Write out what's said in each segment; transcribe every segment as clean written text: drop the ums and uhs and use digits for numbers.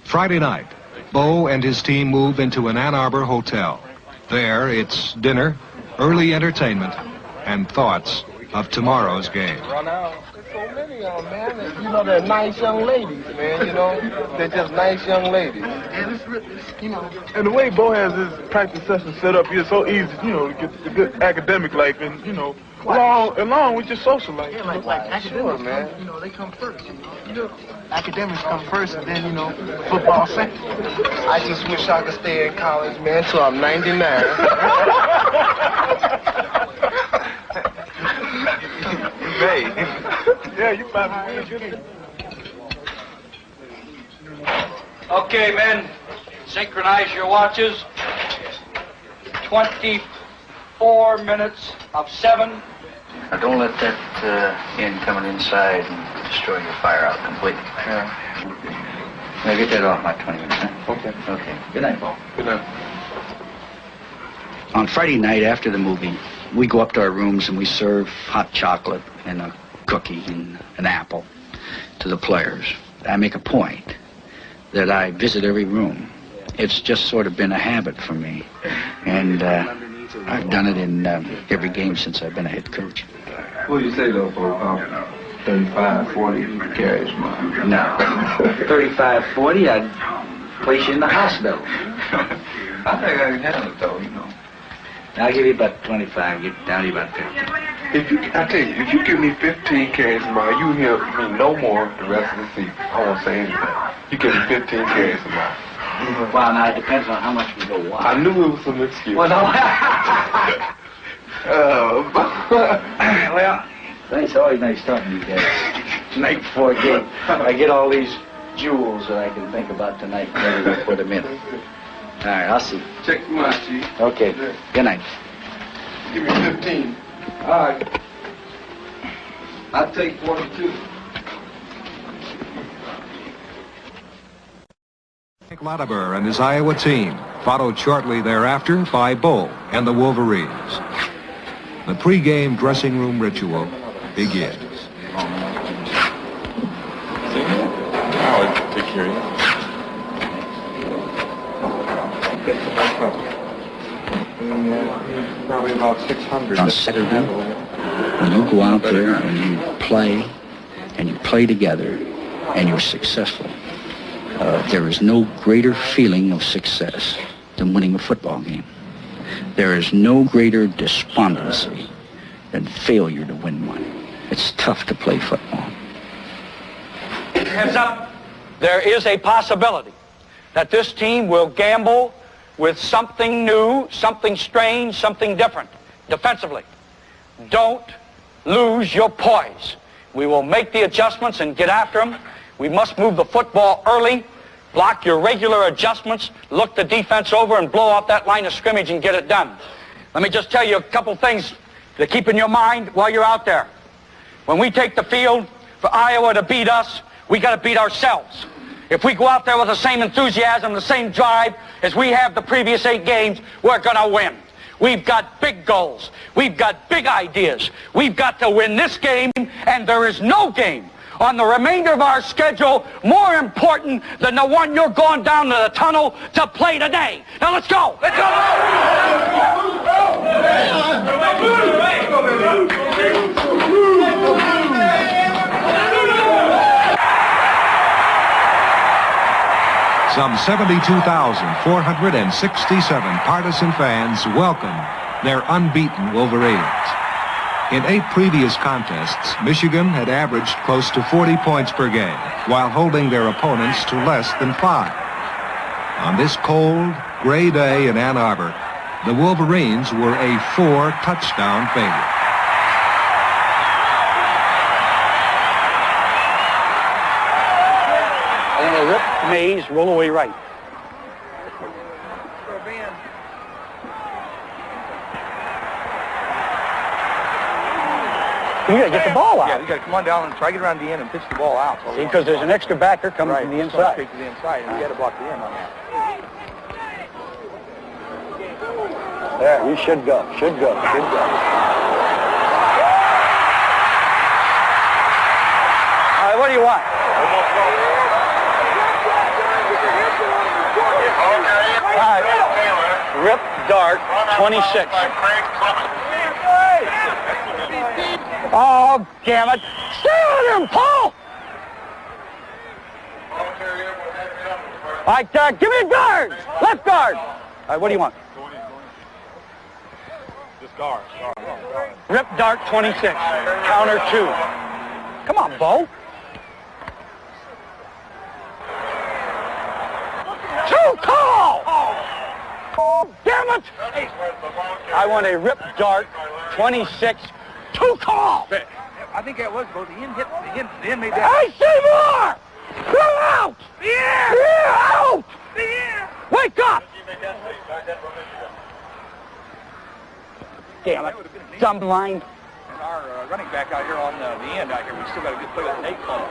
Friday night, Bo and his team move into an Ann Arbor hotel. There, it's dinner, early entertainment, and thoughts of tomorrow's game. Run out. There's so many of them, man. You know, they're nice young ladies, man. You know, they're just nice young ladies. And it's, you know. And the way Bo has his practice session set up, it's so easy, you know, to get the good academic life and, you know, along with your social life. Yeah, like academics, man. You know, they come first, you know. Academics come first, and then, you know, football second. I just wish I could stay in college, man, till I'm 99. Hey. Yeah, you about to win. Okay, men, synchronize your watches. 24 minutes of 7. Now, don't let that end coming inside and destroy your fire out completely. Yeah. Now, get that off my 20 minutes, huh? Okay. Okay. Good night, Bo. Good night. On Friday night after the movie, we go up to our rooms and we serve hot chocolate and a cookie and an apple to the players. I make a point that I visit every room. It's just sort of been a habit for me. And I've done it in every game since I've been a head coach. What do you say, though, for 35, 40 carries, man? No. 35, 40, I'd place you in the hospital. I think I can handle it, though, you know. I'll give you about 25, get down to about 50. I tell you, if you give me 15 carries tomorrow, you hear me no more the rest of the season. I won't say anything. You give me 15 carries tomorrow. Well, now, it depends on how much we go wide. I knew it was some excuse. Well, no. Well, it's always nice talking to you guys. Tonight before a game, I get all these jewels that I can think about tonight and maybe put them in. All right, I'll see. Check them out, Chief. Okay. Good night. Give me 15. All right. I'll take 42. Frank Latimer and his Iowa team, followed shortly thereafter by Bo and the Wolverines. The pregame dressing room ritual begins. I'll take care of you. Probably about 600. On Saturday, when you go out there and you play together, and you're successful, there is no greater feeling of success than winning a football game. There is no greater despondency than failure to win one. It's tough to play football. Heads up, there is a possibility that this team will gamble with something new, something strange, something different, defensively. Don't lose your poise. We will make the adjustments and get after them. We must move the football early, block your regular adjustments, look the defense over and blow off that line of scrimmage and get it done. Let me just tell you a couple things to keep in your mind while you're out there. When we take the field for Iowa to beat us, we got to beat ourselves. If we go out there with the same enthusiasm, the same drive as we have the previous 8 games, we're going to win. We've got big goals. We've got big ideas. We've got to win this game, and there is no game on the remainder of our schedule more important than the one you're going down to the tunnel to play today. Now let's go. Let's Some 72,467 partisan fans welcome their unbeaten Wolverines. In 8 previous contests, Michigan had averaged close to 40 points per game, while holding their opponents to less than 5. On this cold, gray day in Ann Arbor, the Wolverines were a 4-touchdown favorite. Rip Mays, roll away right. You gotta get the ball out. Yeah, you gotta come on down and try to get around the end and pitch the ball out. See, because there's an extra backer coming from the inside. Straight to the inside, and you gotta block the end on that. There, you should go. Should go. Should go. All right, what do you want? Rip Dart, 26. Oh, damn it. Stay on him, Paul! All right, give me a guard. Left guard. All right, what do you want? Just guard. Rip Dart, 26. Counter 2. Come on, Bo. 2 call! Oh, damn it! I want a Rip Dart, 26. 2 call! I think that was Bo. The end made that. Hey, Seymour! Go out! Yeah! Out! Wake up! Damn it. Dumb line. And our running back out here on the end out here, we still got a good play with Nate call.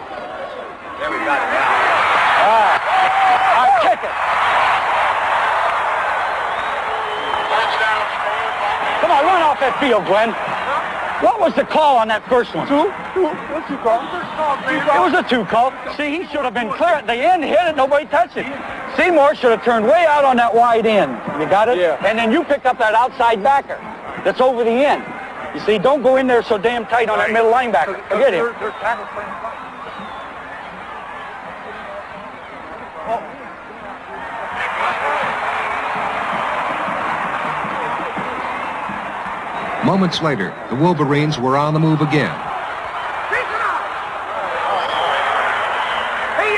There we got it now. All right, kick it. Come on, run off that field, Glenn. What was the call on that first one? 2? What's your call? It was a 2 call. See, he should have been clear. At the end, hit it, nobody touched it. Seymour should have turned way out on that wide end. You got it? Yeah. And then you pick up that outside backer that's over the end. You see, don't go in there so damn tight on that middle linebacker. Forget him. Their tackle's playing fine. Moments later, the Wolverines were on the move again. Hey,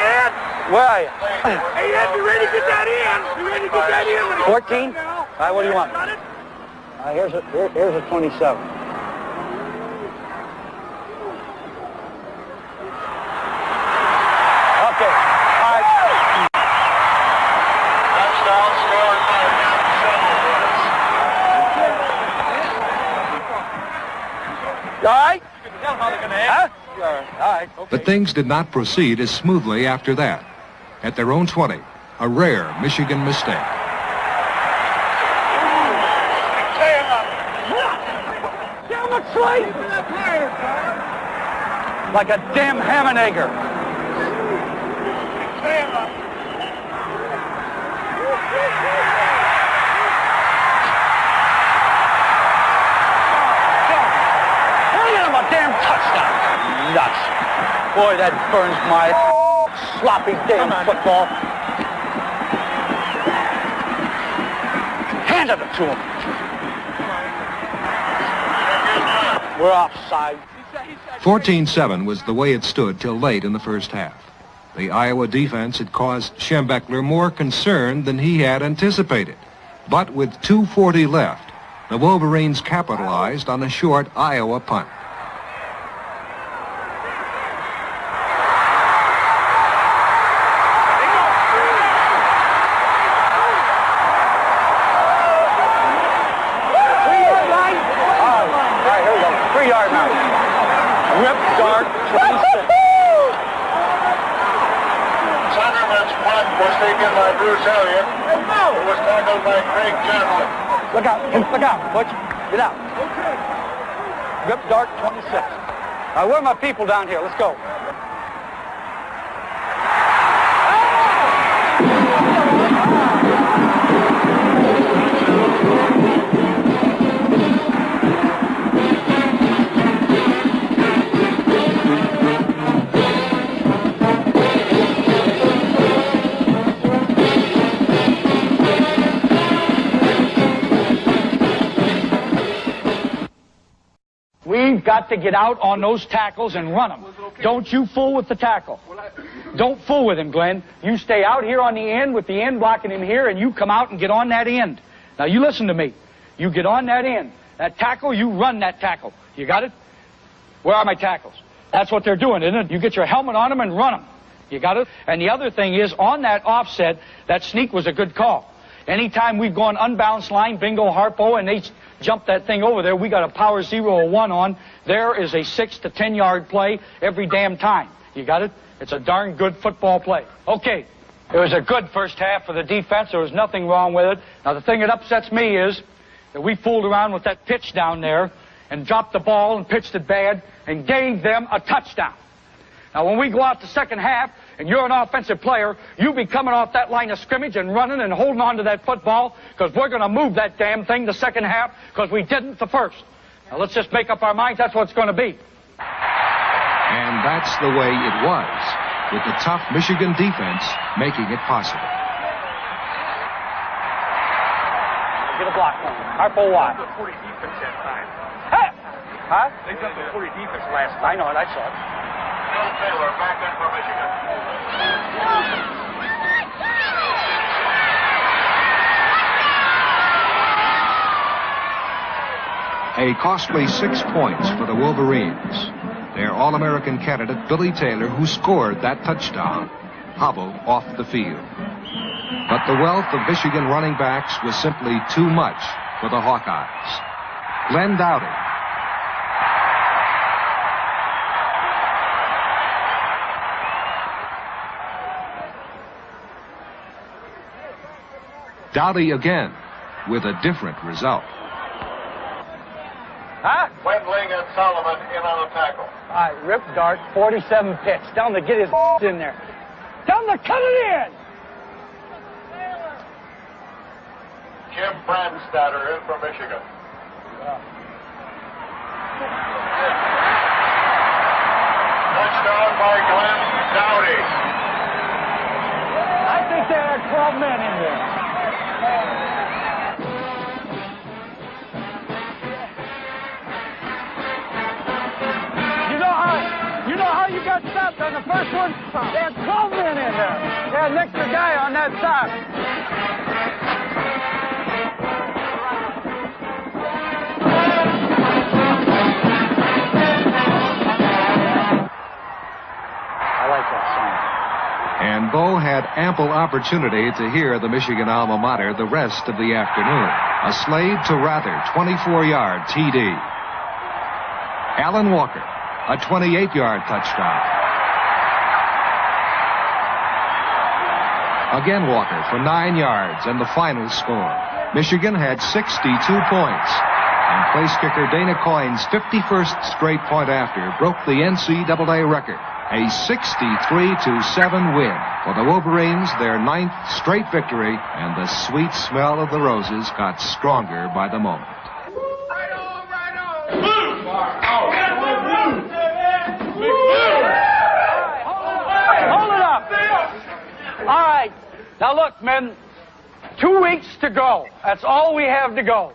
Ed! Where are you? Hey, Ed, you ready to get that in? You ready to get that in? 14? All right, what do you want? Here's a 27. Okay. All right. Touchdown scored by All right? Huh? All right. Okay. But things did not proceed as smoothly after that. At their own 20, a rare Michigan mistake. Down the slate! Like a damn ham and egger. Damn touchdown. Nuts. Boy, that burns my sloppy damn football. Handed it to him. We're offside. 14-7 was the way it stood till late in the first half. The Iowa defense had caused Schembechler more concern than he had anticipated. But with 2:40 left, the Wolverines capitalized on a short Iowa punt. Look out, Butch. Get out. Okay. Rip Dart, 26. All right, where are my people down here? Let's go. We've got to get out on those tackles and run them. Don't you fool with the tackle. Don't fool with him, Glenn. You stay out here on the end with the end blocking him here, and you come out and get on that end. Now, you listen to me. You get on that end. That tackle, you run that tackle. You got it? Where are my tackles? That's what they're doing, isn't it? You get your helmet on them and run them. You got it? And the other thing is, on that offset, that sneak was a good call. Anytime we've gone unbalanced line, bingo, Harpo, and they jump that thing over there, we got a power 0 or 1 on. There is a 6 to 10 yard play every damn time. You got it? It's a darn good football play. Okay, it was a good first half for the defense. There was nothing wrong with it. Now, the thing that upsets me is that we fooled around with that pitch down there and dropped the ball and pitched it bad and gave them a touchdown. Now, when we go out the second half and you're an offensive player, you be coming off that line of scrimmage and running and holding on to that football, because we're going to move that damn thing the second half, because we didn't the first. Now let's just make up our minds that's what it's going to be. And that's the way it was, with the tough Michigan defense making it possible. Get a block on him. Harpo wide. 40 defense that time. Hey! Huh? They jumped the 40 defense last I know it. I saw it. Bill Taylor back in for Michigan. A costly 6 points for the Wolverines. Their All-American candidate, Billy Taylor, who scored that touchdown, hobbled off the field. But the wealth of Michigan running backs was simply too much for the Hawkeyes. Glenn Dowdy, Dowdy again with a different result. Huh? Wendling and Sullivan in on the tackle. All right, rip dart, 47 pitch. Down to get his in there. Down to cut it in. Jim Brandstatter in for Michigan. Touchdown by Glenn Dowdy. I think there are 12 men in there. You know how you got stopped on the first one? They had 12 men in there. They had an extra guy on that side. I like that song. And Bo had ample opportunity to hear the Michigan alma mater the rest of the afternoon. A Slade to Rather 24-yard TD. Alan Walker, a 28-yard touchdown. Again Walker for 9 yards and the final score. Michigan had 62 points. And place kicker Dana Coyne's 51st straight point after broke the NCAA record. A 63-7 win for the Wolverines, their 9th straight victory, and the sweet smell of the roses got stronger by the moment. Hold it up. All right. Now look, men, 2 weeks to go. That's all we have to go.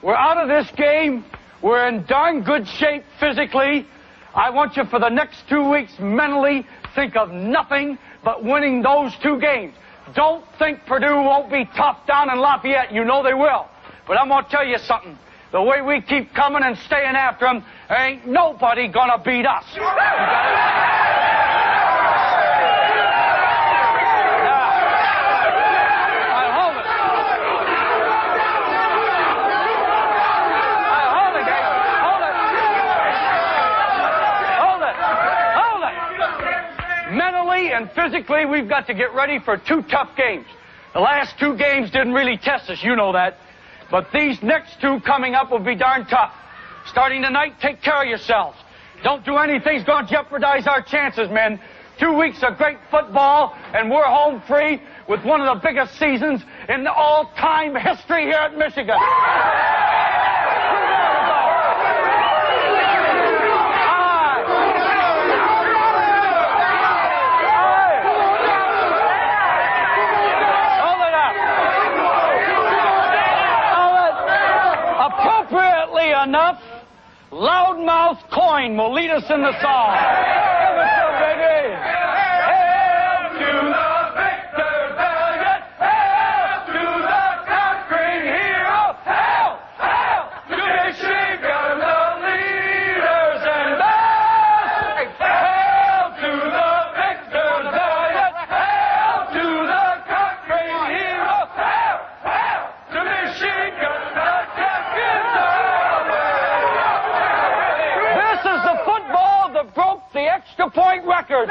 We're out of this game. We're in darn good shape physically. I want you for the next 2 weeks mentally think of nothing but winning those 2 games. Don't think Purdue won't be tough down in Lafayette. You know they will. But I'm going to tell you something. The way we keep coming and staying after them, there ain't nobody going to beat us. And physically, we've got to get ready for 2 tough games. The last 2 games didn't really test us, you know that. But these next 2 coming up will be darn tough. Starting tonight, take care of yourselves. Don't do anything that's going to jeopardize our chances, men. 2 weeks of great football, and we're home free with one of the biggest seasons in all-time history here at Michigan. Enough, loudmouth Coyne will lead us in the song. Give it to baby. Hail to the victor valiant, hail to the conquering hero, hail, hail to Michigan, the leaders and best. Hail to the victor valiant, hail to the conquering hero, hail, hail to Michigan, the champions. The extra point record.